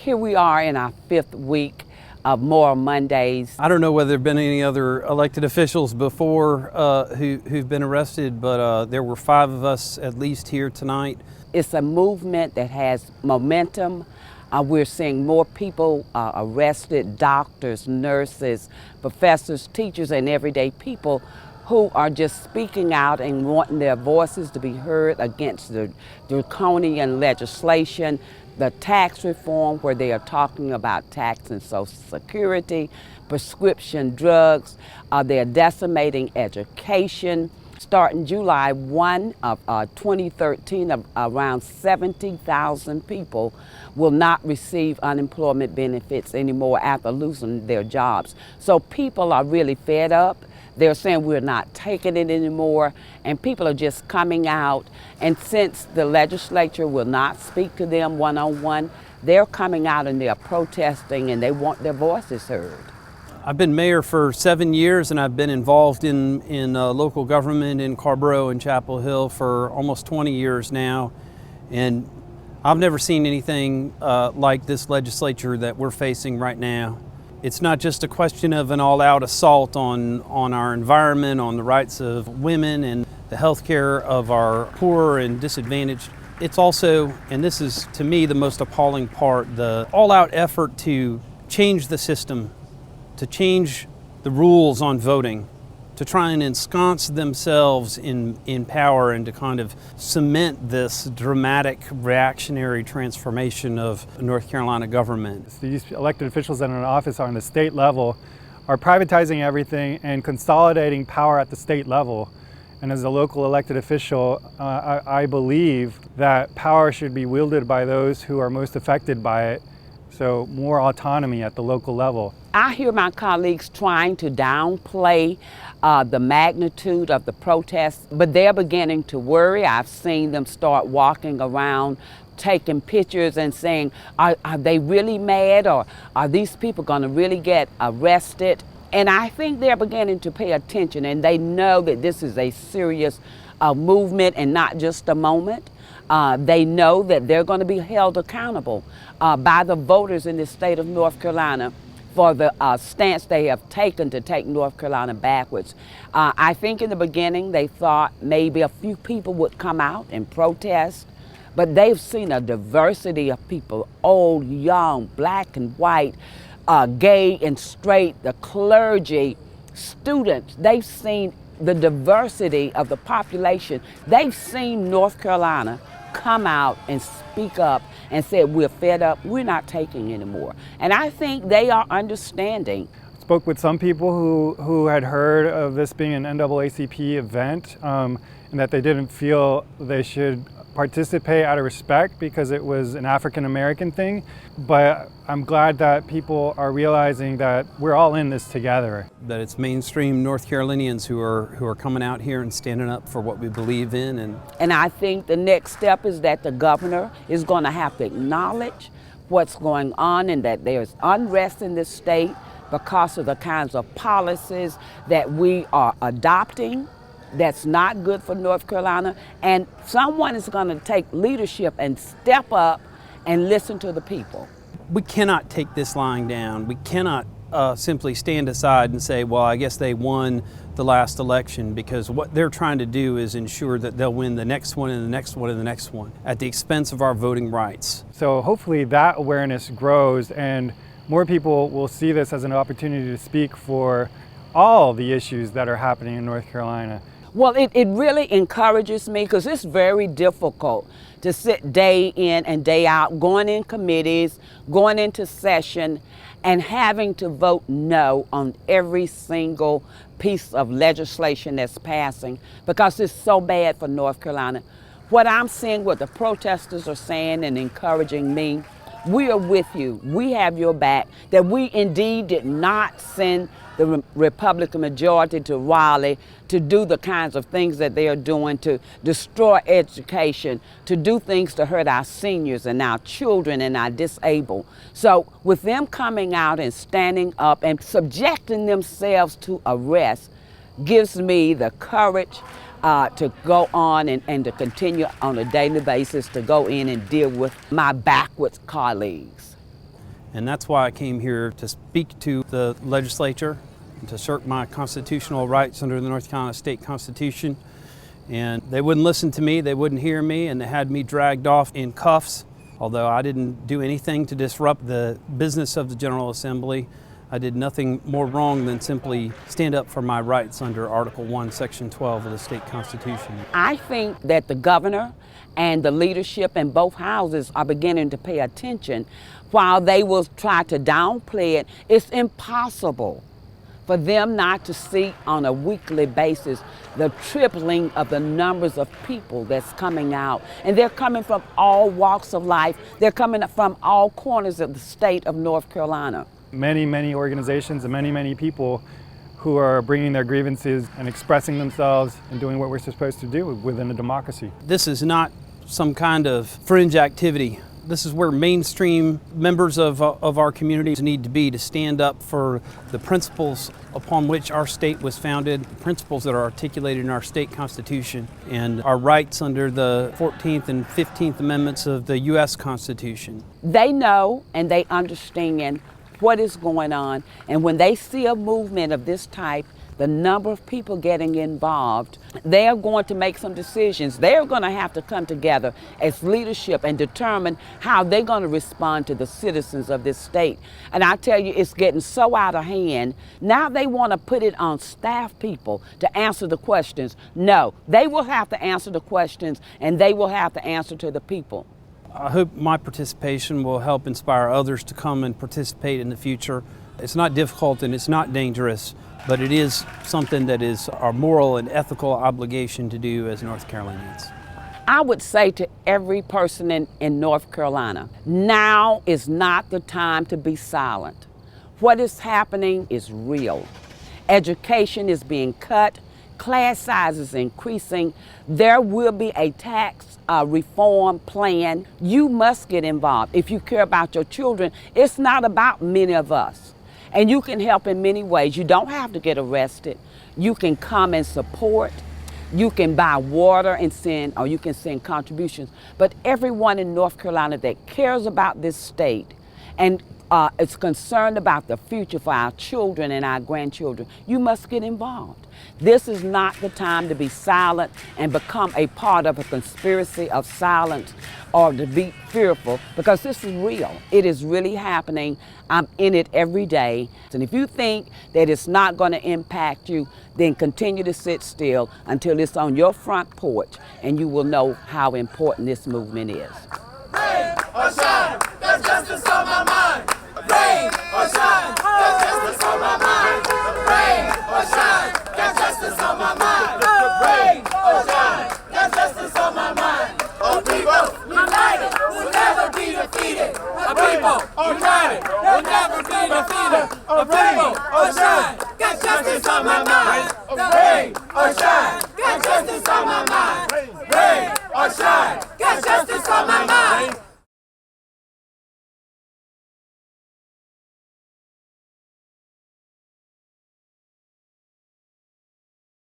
here we are in our 5th week of Moral Mondays. I don't know whether there have been any other elected officials before who've been arrested, but there were 5 of us at least here tonight. It's a movement that has momentum. We're seeing more people arrested, doctors, nurses, professors, teachers, and everyday people who are just speaking out and wanting their voices to be heard against the draconian legislation, the tax reform where they are talking about tax and Social Security, prescription drugs. They're decimating education. Starting July 1 of 2013, around 70,000 people will not receive unemployment benefits anymore after losing their jobs. So people are really fed up. They're saying we're not taking it anymore, and people are just coming out. And since the legislature will not speak to them one-on-one, they're coming out and they're protesting and they want their voices heard. I've been mayor for 7 years, and I've been involved in local government in Carrboro and Chapel Hill for almost 20 years now. And I've never seen anything like this legislature that we're facing right now. It's not just a question of an all-out assault on our environment, on the rights of women and the health care of our poor and disadvantaged. It's also, and this is to me the most appalling part, the all-out effort to change the system, to change the rules on voting, to try and ensconce themselves in power and to kind of cement this dramatic reactionary transformation of North Carolina government. These elected officials that are in office on the state level are privatizing everything and consolidating power at the state level. And as a local elected official, I believe that power should be wielded by those who are most affected by it. So more autonomy at the local level. I hear my colleagues trying to downplay the magnitude of the protests, but they're beginning to worry. I've seen them start walking around, taking pictures and saying, are they really mad, or are these people going to really get arrested? And I think they're beginning to pay attention, and they know that this is a serious movement and not just a moment. They know that they're going to be held accountable by the voters in the state of North Carolina for the stance they have taken to take North Carolina backwards. I think in the beginning they thought maybe a few people would come out and protest, but they've seen a diversity of people, old, young, black and white, gay and straight, the clergy, students. They've seen the diversity of the population. They've seen North Carolina come out and speak up and say, we're fed up, we're not taking anymore. And I think they are understanding. Spoke with some people who had heard of this being an NAACP event and that they didn't feel they should participate out of respect because it was an African American thing. But I'm glad that people are realizing that we're all in this together. That it's mainstream North Carolinians who are coming out here and standing up for what we believe in. And I think the next step is that the governor is going to have to acknowledge what's going on and that there's unrest in this state because of the kinds of policies that we are adopting. That's not good for North Carolina, and someone is going to take leadership and step up and listen to the people. We cannot take this lying down. We cannot simply stand aside and say, well, I guess they won the last election, because what they're trying to do is ensure that they'll win the next one and the next one and the next one at the expense of our voting rights. So hopefully that awareness grows and more people will see this as an opportunity to speak for all the issues that are happening in North Carolina. Well, it really encourages me because it's very difficult to sit day in and day out, going in committees, going into session, and having to vote no on every single piece of legislation that's passing because it's so bad for North Carolina. What I'm seeing, what the protesters are saying and encouraging me, we are with you. We have your back. That we indeed did not send the Republican majority to Raleigh to do the kinds of things that they are doing, to destroy education, to do things to hurt our seniors and our children and our disabled. So with them coming out and standing up and subjecting themselves to arrest gives me the courage to go on and to continue on a daily basis to go in and deal with my backwards colleagues. And that's why I came here to speak to the legislature and to assert my constitutional rights under the North Carolina State Constitution. And they wouldn't listen to me, they wouldn't hear me, and they had me dragged off in cuffs. Although I didn't do anything to disrupt the business of the General Assembly, I did nothing more wrong than simply stand up for my rights under Article 1, Section 12 of the state constitution. I think that the governor and the leadership in both houses are beginning to pay attention. While they will try to downplay it, it's impossible for them not to see on a weekly basis the tripling of the numbers of people that's coming out. And they're coming from all walks of life. They're coming from all corners of the state of North Carolina. Many organizations and many people who are bringing their grievances and expressing themselves and doing what we're supposed to do within a democracy. This is not some kind of fringe activity. This is where mainstream members of our communities need to be, to stand up for the principles upon which our state was founded, the principles that are articulated in our state constitution, and our rights under the 14th and 15th Amendments of the U.S. Constitution. They know and they understand what is going on, and when they see a movement of this type, the number of people getting involved, they are going to make some decisions. They're going to have to come together as leadership and determine how they're going to respond to the citizens of this state. And I tell you, it's getting so out of hand. Now they want to put it on staff people to answer the questions. No, they will have to answer the questions, and they will have to answer to the people. I hope my participation will help inspire others to come and participate in the future. It's not difficult and it's not dangerous, but it is something that is our moral and ethical obligation to do as North Carolinians. I would say to every person in North Carolina, now is not the time to be silent. What is happening is real. Education is being cut, class size is increasing, there will be a tax reform plan. You must get involved. If you care about your children, it's not about many of us. And you can help in many ways. You don't have to get arrested. You can come and support. You can buy water and send, or you can send contributions. But everyone in North Carolina that cares about this state and is concerned about the future for our children and our grandchildren, you must get involved. This is not the time to be silent and become a part of a conspiracy of silence or to be fearful, because this is real. It is really happening. I'm in it every day. And if you think that it's not going to impact you, then continue to sit still until it's on your front porch, and you will know how important this movement is. Rain or shine, there's justice on my mind. Rain or shine, there's justice on my mind. Rain or shine, there's justice on my mind. Rain or shine, there's justice on my mind. A people united will never be defeated. A people united will never be defeated. A people or shine, there's justice on my mind. Rain or shine, there's justice on my mind.